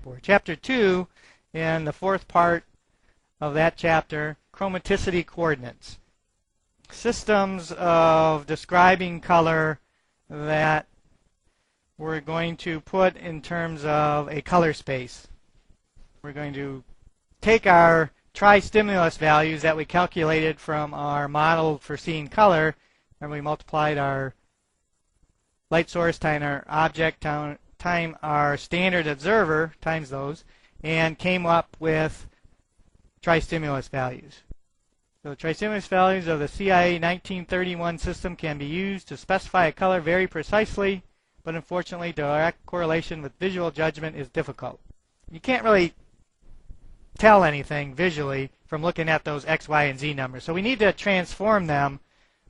For Chapter 2, in the fourth part of that chapter, chromaticity coordinates. Systems of describing color that we're going to put in terms of a color space. We're going to take our tri-stimulus values that we calculated from our model for seeing color, and we multiplied our light source times our object time our standard observer times those, and came up with tri-stimulus values. So the tri-stimulus values of the CIA 1931 system can be used to specify a color very precisely, but unfortunately direct correlation with visual judgment is difficult. You can't really tell anything visually from looking at those X, Y, and Z numbers. So we need to transform them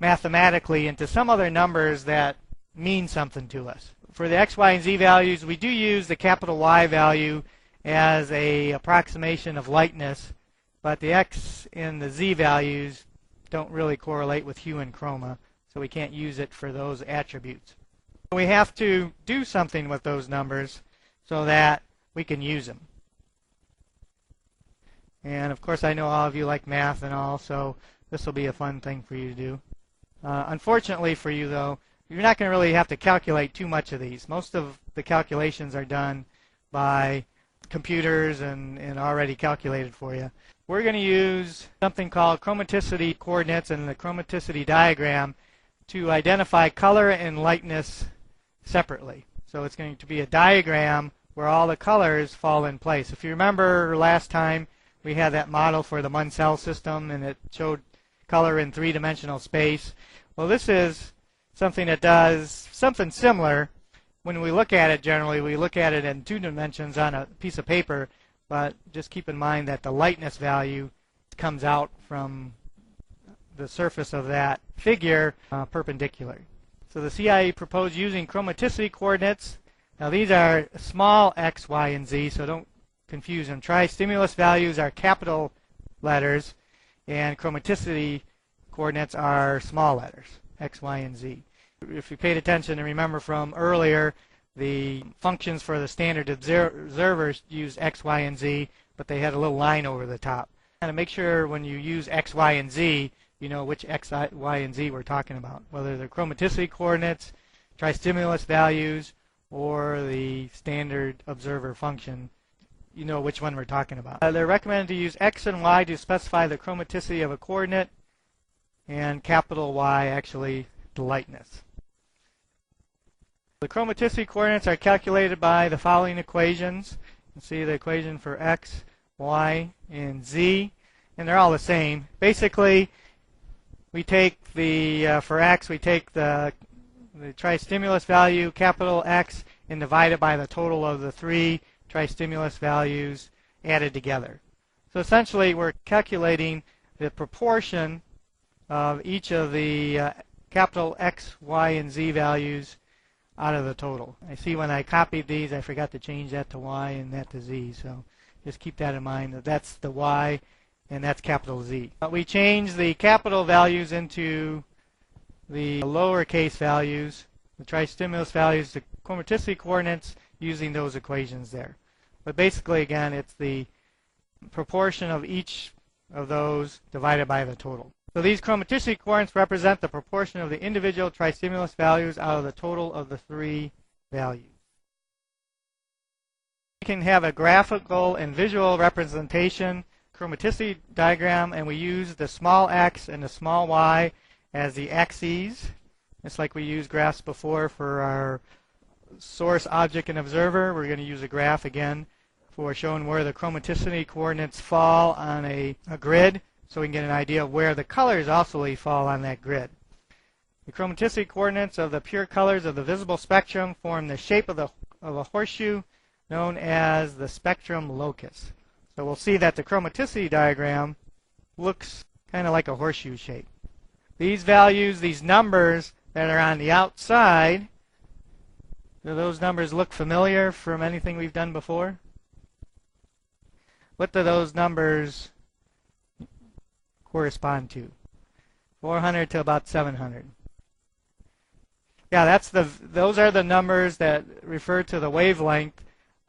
mathematically into some other numbers that mean something to us. For the X, Y, and Z values, we do use the capital Y value as an approximation of lightness, but the X and the Z values don't really correlate with hue and chroma, so we can't use it for those attributes. We have to do something with those numbers so that we can use them. And of course I know all of you like math and all, so this will be a fun thing for you to do. Unfortunately for you though, you're not going to really have to calculate too much of these. Most of the calculations are done by computers and already calculated for you. We're going to use something called chromaticity coordinates and the chromaticity diagram to identify color and lightness separately. So it's going to be a diagram where all the colors fall in place. If you remember last time, we had that model for the Munsell system, and it showed color in three-dimensional space. Well, this is something that does something similar. When we look at it, generally, we look at it in 2 dimensions on a piece of paper, but just keep in mind that the lightness value comes out from the surface of that figure perpendicular. So the CIA proposed using chromaticity coordinates. Now these are small x, y, and z, so don't confuse them. Tri-stimulus values are capital letters, and chromaticity coordinates are small letters, x, y, and z. If you paid attention and remember from earlier, the functions for the standard observers use x, y, and z, but they had a little line over the top. And to make sure when you use x, y, and z, you know which x, y, and z we're talking about, whether they're chromaticity coordinates, tri-stimulus values, or the standard observer function. You know which one we're talking about. They're recommended to use x and y to specify the chromaticity of a coordinate, and capital Y actually the lightness. The chromaticity coordinates are calculated by the following equations. You can see the equation for x, y, and z, and they're all the same. Basically, we take the for x, we take the tri-stimulus value, capital X, and divide it by the total of the 3 tri-stimulus values added together. So essentially we're calculating the proportion of each of the capital X, Y, and Z values out of the total. I see when I copied these I forgot to change that to Y and that to Z, so just keep that in mind that that's the Y and that's capital Z. But we change the capital values into the lowercase values, the tri-stimulus values, the chromaticity coordinates, using those equations there. But basically, again, it's the proportion of each of those divided by the total. So these chromaticity coordinates represent the proportion of the individual tri-stimulus values out of the total of the 3 values. We can have a graphical and visual representation chromaticity diagram, and we use the small x and the small y as the axes. It's like we used graphs before for our source, object, and observer. We're going to use a graph again for showing where the chromaticity coordinates fall on a grid, so we can get an idea of where the colors also fall on that grid. The chromaticity coordinates of the pure colors of the visible spectrum form the shape of a horseshoe known as the spectrum locus. So we'll see that the chromaticity diagram looks kind of like a horseshoe shape. These values, these numbers that are on the outside, do those numbers look familiar from anything we've done before? What do those numbers correspond to? 400 to about 700. Yeah, those are the numbers that refer to the wavelength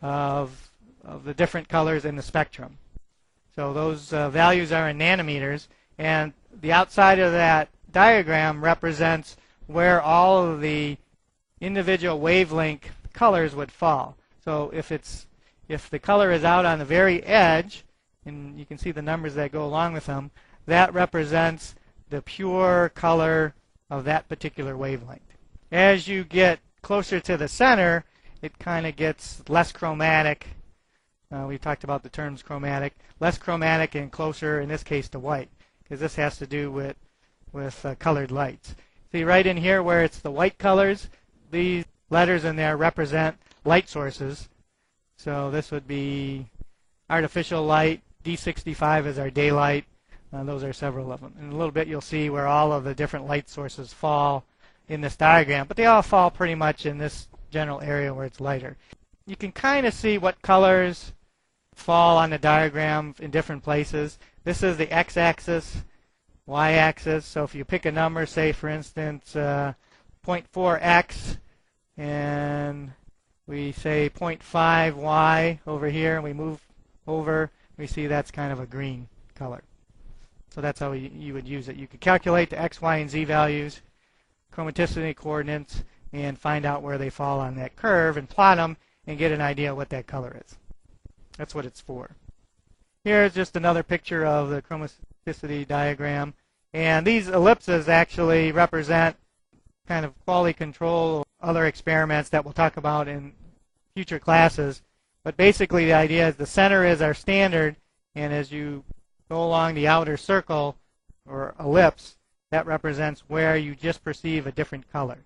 of of the different colors in the spectrum. So those values are in nanometers, and the outside of that diagram represents where all of the individual wavelength colors would fall. So if the color is out on the very edge, and you can see the numbers that go along with them, that represents the pure color of that particular wavelength. As you get closer to the center, it kind of gets less chromatic. We talked about the terms chromatic, less chromatic and closer, in this case, to white, because this has to do with colored lights. See right in here where it's the white colors, these letters in there represent light sources. So this would be artificial light, D65 is our daylight. Those are several of them. In a little bit you'll see where all of the different light sources fall in this diagram, but they all fall pretty much in this general area where it's lighter. You can kind of see what colors fall on the diagram in different places. This is the x-axis, y-axis. So if you pick a number, say for instance 0.4x, and we say 0.5y over here, and we move over, we see that's kind of a green color. So that's how you would use it. You could calculate the x, y, and z values, chromaticity coordinates, and find out where they fall on that curve and plot them and get an idea of what that color is. That's what it's for. Here's just another picture of the chromaticity diagram. And these ellipses actually represent kind of quality control, other experiments that we'll talk about in future classes. But basically the idea is the center is our standard, and as you go along the outer circle or ellipse, that represents where you just perceive a different color.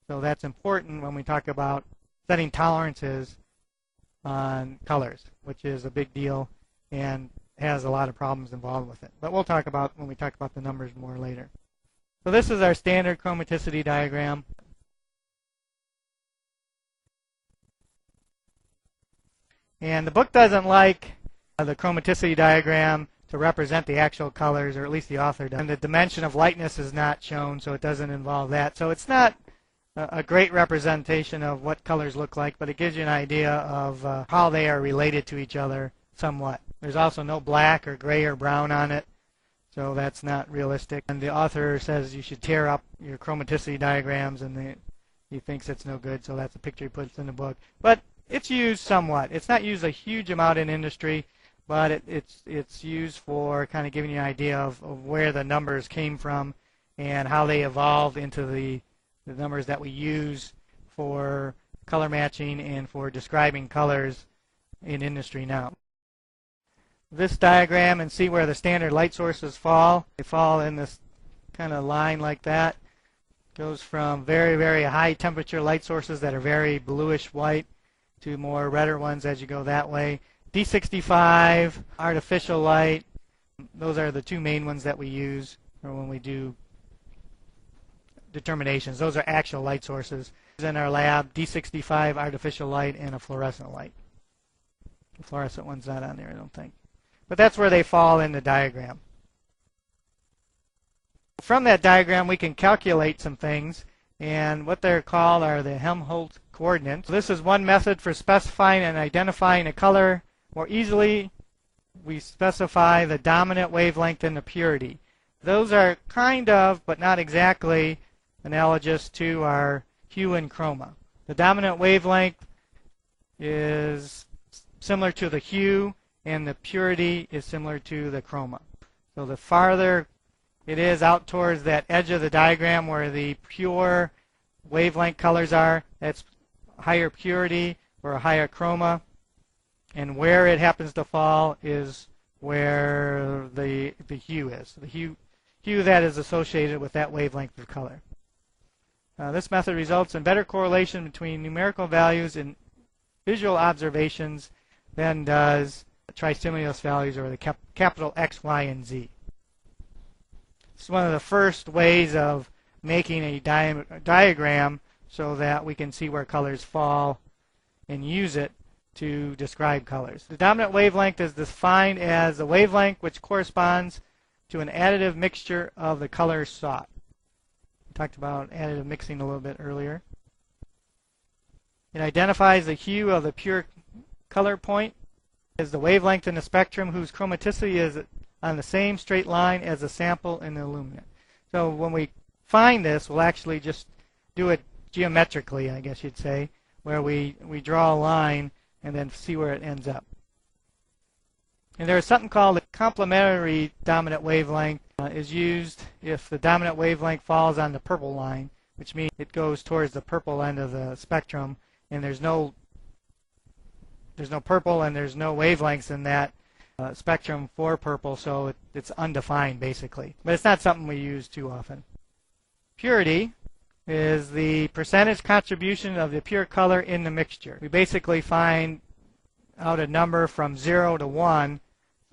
So that's important when we talk about setting tolerances on colors, which is a big deal and has a lot of problems involved with it. But we'll talk about when we talk about the numbers more later. So this is our standard chromaticity diagram. And the book doesn't like the chromaticity diagram to represent the actual colors, or at least the author does. And the dimension of lightness is not shown, so it doesn't involve that. So it's not a great representation of what colors look like, but it gives you an idea of how they are related to each other somewhat. There's also no black or gray or brown on it, so that's not realistic. And the author says you should tear up your chromaticity diagrams, and he thinks it's no good, so that's a picture he puts in the book. But it's used somewhat. It's not used a huge amount in industry, but it's used for kind of giving you an idea of where the numbers came from and how they evolved into the numbers that we use for color matching and for describing colors in industry now. This diagram, and see where the standard light sources fall. They fall in this kind of line like that. Goes from very, very high temperature light sources that are very bluish white to more redder ones as you go that way. D65, artificial light, those are the two main ones that we use for when we do determinations. Those are actual light sources. In our lab, D65, artificial light, and a fluorescent light. The fluorescent one's not on there, I don't think. But that's where they fall in the diagram. From that diagram, we can calculate some things, and what they're called are the Helmholtz coordinates. This is one method for specifying and identifying a color more easily. We specify the dominant wavelength and the purity. Those are kind of, but not exactly, analogous to our hue and chroma. The dominant wavelength is similar to the hue, and the purity is similar to the chroma. So the farther it is out towards that edge of the diagram where the pure wavelength colors are, that's higher purity or a higher chroma. And where it happens to fall is where the hue is. The hue that is associated with that wavelength of color. This method results in better correlation between numerical values and visual observations than does tristimulus values or the capital X, Y, and Z. It's one of the first ways of making a diagram so that we can see where colors fall and use it to describe colors. The dominant wavelength is defined as the wavelength which corresponds to an additive mixture of the colors sought. We talked about additive mixing a little bit earlier. It identifies the hue of the pure color point is the wavelength in the spectrum whose chromaticity is on the same straight line as the sample in the illuminant. So when we find this, we'll actually just do it geometrically, I guess you'd say, where we draw a line and then see where it ends up. And there's something called a complementary dominant wavelength is used if the dominant wavelength falls on the purple line, which means it goes towards the purple end of the spectrum, and there's no purple and there's no wavelengths in that spectrum for purple, so it's undefined basically. But it's not something we use too often. Purity is the percentage contribution of the pure color in the mixture. We basically find out a number from 0 to 1,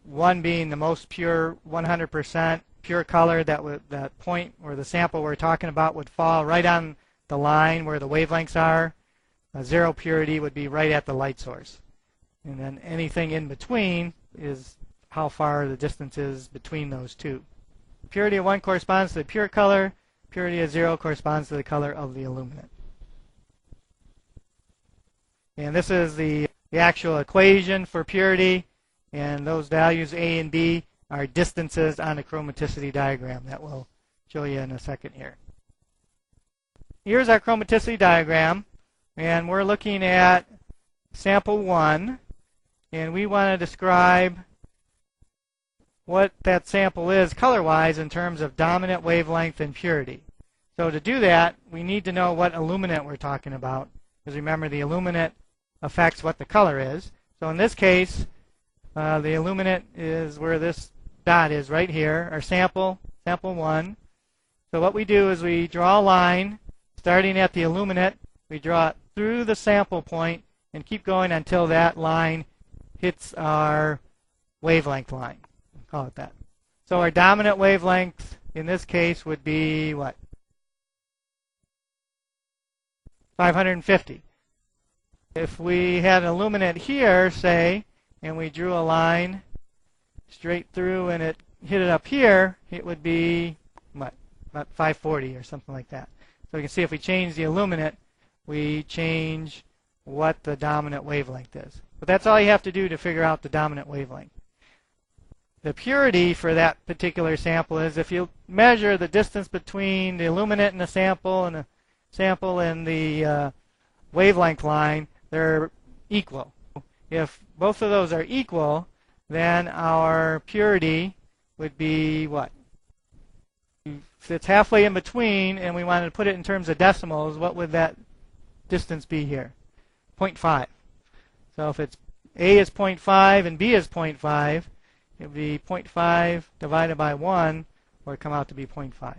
1 being the most pure, 100% pure color, that point where the sample we're talking about would fall right on the line where the wavelengths are. 0 purity would be right at the light source. And then anything in between is how far the distance is between those two. Purity of 1 corresponds to the pure color. Purity of 0 corresponds to the color of the illuminant. And this is the actual equation for purity. And those values A and B are distances on the chromaticity diagram that we'll show you in a second here. Here's our chromaticity diagram. And we're looking at sample 1. And we want to describe what that sample is color-wise in terms of dominant wavelength and purity. So to do that, we need to know what illuminant we're talking about. Because remember, the illuminant affects what the color is. So in this case, the illuminant is where this dot is right here, our sample 1. So what we do is we draw a line starting at the illuminant. We draw it through the sample point and keep going until that line hits our wavelength line. Call it that. So our dominant wavelength in this case would be what? 550. If we had an illuminant here, say, and we drew a line straight through and it hit it up here, it would be what? About 540 or something like that. So you can see if we change the illuminant, we change what the dominant wavelength is. But that's all you have to do to figure out the dominant wavelength. The purity for that particular sample is if you measure the distance between the illuminant and the sample and the wavelength line, they're equal. If both of those are equal, then our purity would be what? If it's halfway in between and we wanted to put it in terms of decimals, what would that distance be here? 0.5. So if it's A is 0.5 and B is 0.5, it would be 0.5 divided by 1, or come out to be 0.5.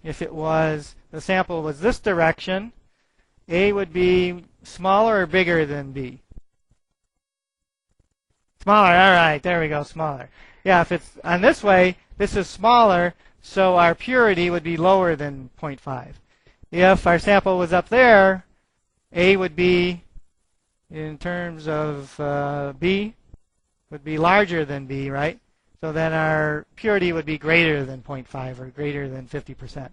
If it was, the sample was this direction, A would be smaller or bigger than B? Smaller, all right, there we go, smaller. Yeah, if it's on this way, this is smaller, so our purity would be lower than 0.5. If our sample was up there, A would be, in terms of B, would be larger than B, right? So then our purity would be greater than 0.5 or greater than 50%.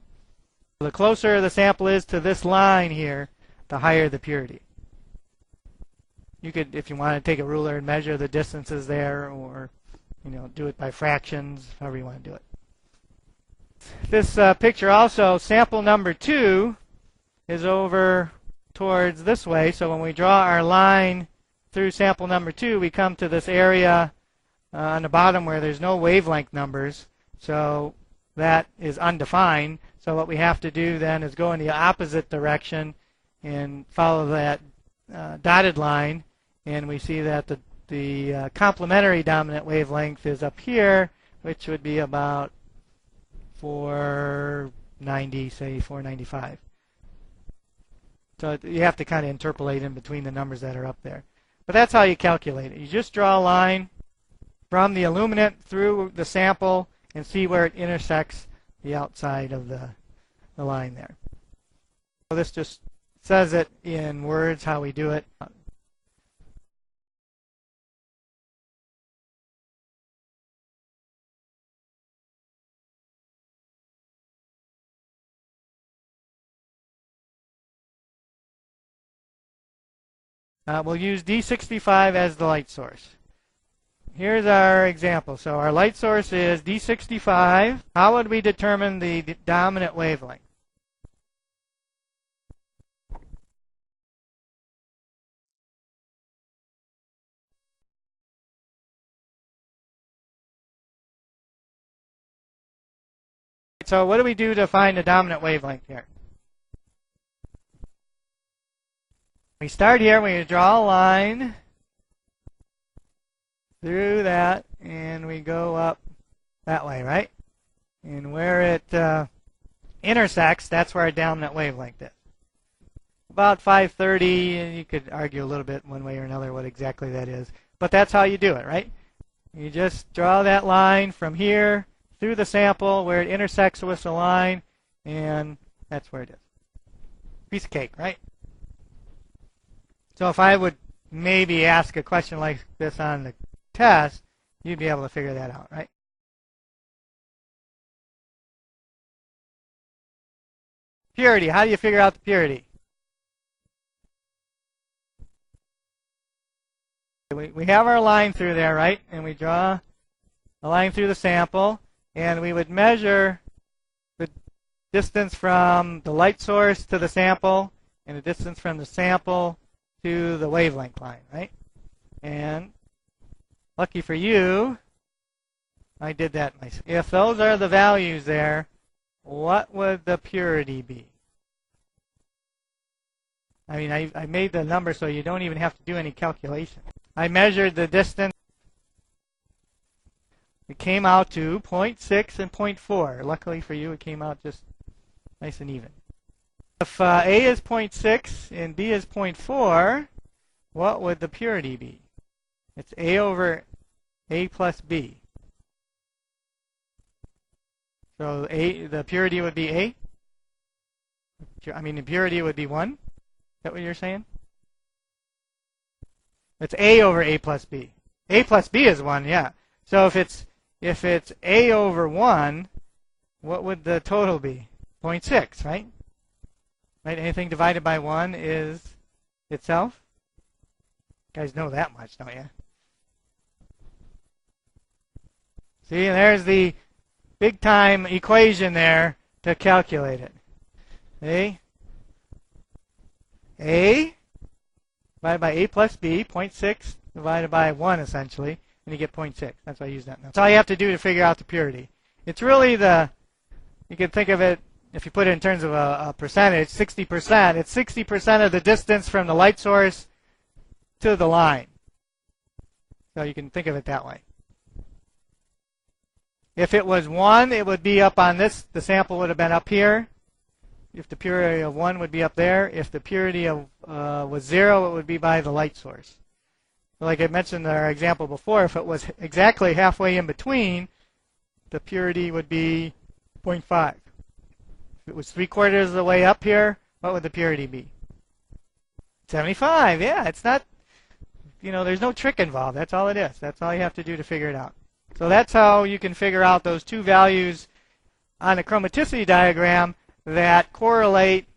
The closer the sample is to this line here, the higher the purity. You could, if you want to take a ruler and measure the distances there, or do it by fractions, however you want to do it. This picture also, sample number 2 is over towards this way. So when we draw our line through sample number 2, we come to this area on the bottom where there's no wavelength numbers. So that is undefined. So what we have to do then is go in the opposite direction and follow that dotted line. And we see that the complementary dominant wavelength is up here, which would be about 490, say 495. So you have to kind of interpolate in between the numbers that are up there. But that's how you calculate it. You just draw a line from the illuminant through the sample and see where it intersects the outside of the line there. So this just says it in words how we do it. We'll use D65 as the light source. Here's our example. So our light source is D65. How would we determine the dominant wavelength? So what do we do to find the dominant wavelength here? We start here, we draw a line through that, and we go up that way, right? And where it intersects, that's where our dominant wavelength is. About 530, and you could argue a little bit one way or another what exactly that is. But that's how you do it, right? You just draw that line from here through the sample where it intersects with the line, and that's where it is. Piece of cake, right? So if I would maybe ask a question like this on the test, you'd be able to figure that out, right? Purity. How do you figure out the purity? We have our line through there, right? And we draw a line through the sample, and we would measure the distance from the light source to the sample and the distance from the sample to the wavelength line, right? And lucky for you, I did that myself. If those are the values there, what would the purity be? I mean, I made the number so you don't even have to do any calculation. I measured the distance. It came out to 0.6 and 0.4. Luckily for you, it came out just nice and even. If A is 0.6 and B is 0.4, what would the purity be? It's A over A plus B. So the purity would be A? I mean, the purity would be 1? Is that what you're saying? It's A over A plus B. A plus B is 1, yeah. So if it's A over 1, what would the total be? 0.6, right? Right? Anything divided by 1 is itself? You guys know that much, don't you? See, there's the big time equation there to calculate it. A divided by A plus B, 0.6 divided by 1 essentially, and you get 0.6. That's why I use that number. That's all you have to do to figure out the purity. It's really you can think of it, if you put it in terms of a percentage, 60%. It's 60% of the distance from the light source to the line. So you can think of it that way. If it was 1, it would be up on this. The sample would have been up here. If the purity of 1 would be up there. If the purity of was 0, it would be by the light source. Like I mentioned in our example before, if it was exactly halfway in between, the purity would be 0.5. If it was 3/4 of the way up here, what would the purity be? 75. Yeah, it's not, there's no trick involved. That's all it is. That's all you have to do to figure it out. So that's how you can figure out those two values on a chromaticity diagram that correlate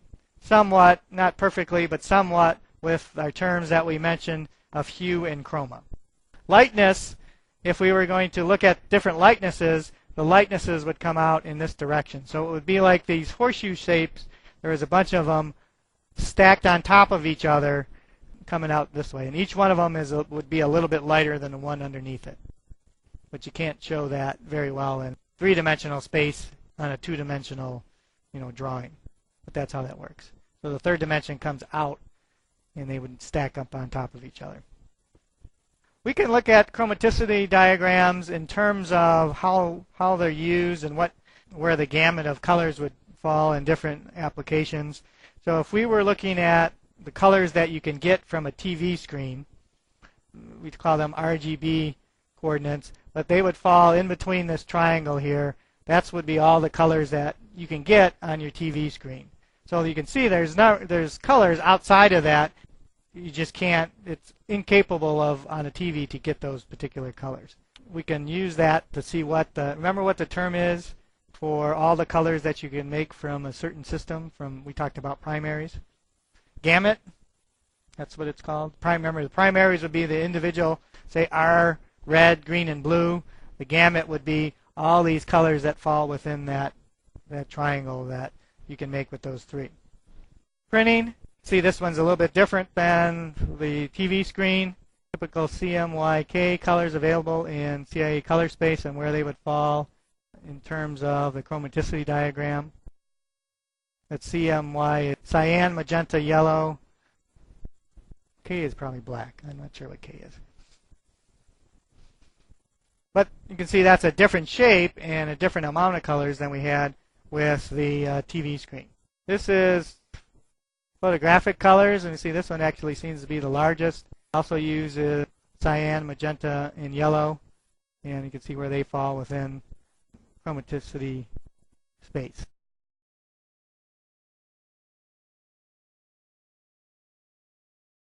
somewhat, not perfectly, but somewhat with our terms that we mentioned of hue and chroma. Lightness, if we were going to look at different lightnesses, the lightnesses would come out in this direction. So it would be like these horseshoe shapes. There is a bunch of them stacked on top of each other coming out this way. And each one of them would be a little bit lighter than the one underneath it. But you can't show that very well in three-dimensional space on a two-dimensional drawing. But that's how that works. So the third dimension comes out, and they would stack up on top of each other. We can look at chromaticity diagrams in terms of how they're used and where the gamut of colors would fall in different applications. So if we were looking at the colors that you can get from a TV screen, we call them RGB coordinates, but they would fall in between this triangle here. That would be all the colors that you can get on your TV screen. So you can see there's colors outside of that. You just can't, it's incapable of, on a TV, to get those particular colors. We can use that to see remember what the term is for all the colors that you can make from a certain system we talked about primaries? Gamut? That's what it's called. Remember, the primaries would be the individual, say R, red, green, and blue. The gamut would be all these colors that fall within that triangle that you can make with those three. Printing. See, this one's a little bit different than the TV screen. Typical CMYK colors available in CIA color space and where they would fall in terms of the chromaticity diagram. That's CMY, cyan, magenta, yellow. K is probably black. I'm not sure what K is. But you can see that's a different shape and a different amount of colors than we had with the TV screen. This is photographic colors, and you see this one actually seems to be the largest. Also uses cyan, magenta, and yellow, and you can see where they fall within chromaticity space.